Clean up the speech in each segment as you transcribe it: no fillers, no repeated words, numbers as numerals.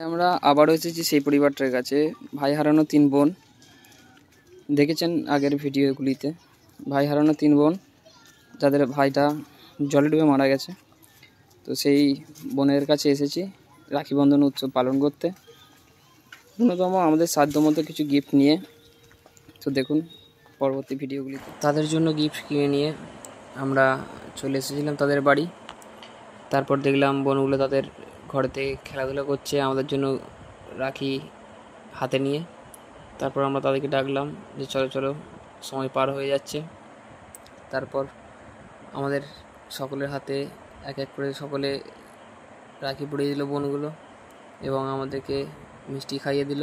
আমরা আবারও এসেছি সেই পরিবারটার কাছে। ভাই হারানো 3 বোন, দেখেছেন আগের ভিডিওগুলিতে। ভাই হারানো 3 বোন, যাদের ভাইটা জলে ডুবে মারা গেছে। তো সেই বোনের কাছে এসেছি রাখি বন্ধন উৎসব পালন করতে, ন্যূনতম আমাদের সাধ্যমতো কিছু গিফট নিয়ে। তো দেখুন পরবর্তী ভিডিওগুলিতে। তাদের জন্য গিফট কিনে নিয়ে আমরা চলে এসেছিলাম তাদের বাড়ি। তারপর দেখলাম বোনগুলো তাদের ঘরেতে খেলাধুলা করছে আমাদের জন্য রাখি হাতে নিয়ে। তারপর আমরা তাদেরকে ডাকলাম যে চলো চলো, সময় পার হয়ে যাচ্ছে। তারপর আমাদের সকলের হাতে এক এক করে সকলে রাখি পরিয়ে দিল বোনগুলো, এবং আমাদেরকে মিষ্টি খাইয়ে দিল,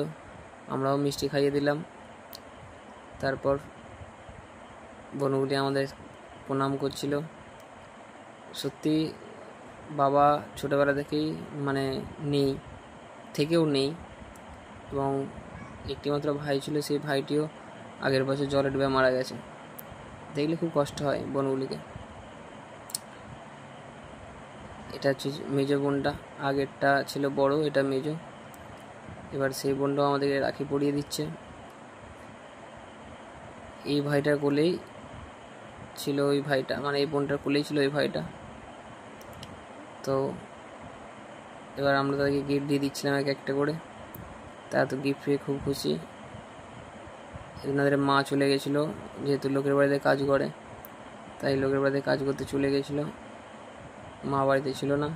আমরাও মিষ্টি খাইয়ে দিলাম। তারপর বোনগুলি আমাদের প্রণাম করছিল। সত্যি বাবা ছোটোবেলা থেকেই নেই, এবং একটিমাত্র ভাই ছিল, সেই ভাইটিও আগের বছর জলে ডুবে মারা গেছে। দেখলে খুব কষ্ট হয় বোনগুলিকে। এটা হচ্ছে মেজো বোনটা, আগেরটা ছিল বড়, এটা মেজো। এবার সেই বোনটাও আমাদেরকে রাখি পরিয়ে দিচ্ছে। এই ভাইটার কোলেই ছিল ওই ভাইটা, এই বোনটার কোলেই ছিল ওই ভাইটা। তো এবার আমরা তাদেরকে গিফট দিয়ে দিচ্ছিলাম এক একটা করে। তারা তো গিফট পেয়ে খুব খুশি। এনাদের মা চলে গেছিলো, যেহেতু লোকের বাড়িতে কাজ করে, তাই লোকের বাড়িতে কাজ করতে চলে গেছিলো, মা বাড়িতে ছিল না।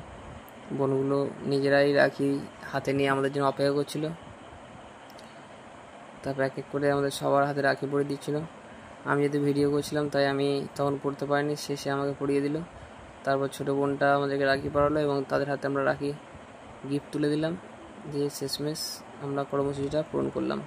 বোনগুলো নিজেরাই রাখি হাতে নিয়ে আমাদের জন্য অপেক্ষা করছিল। তারপর এক এক করে আমাদের সবার হাতে রাখি পরিয়ে দিচ্ছিলো। আমি যেহেতু ভিডিও করছিলাম তাই আমি তখন পড়তে পারিনি, শেষে আমাকে পরিয়ে দিল। তারপর ছোটো বোনটা আমাদেরকে রাখি পরালো এবং তাদের হাতে আমরা রাখি গিফট তুলে দিলাম, দিয়ে শেষমেশ আমরা কর্মসূচিটা পূরণ করলাম।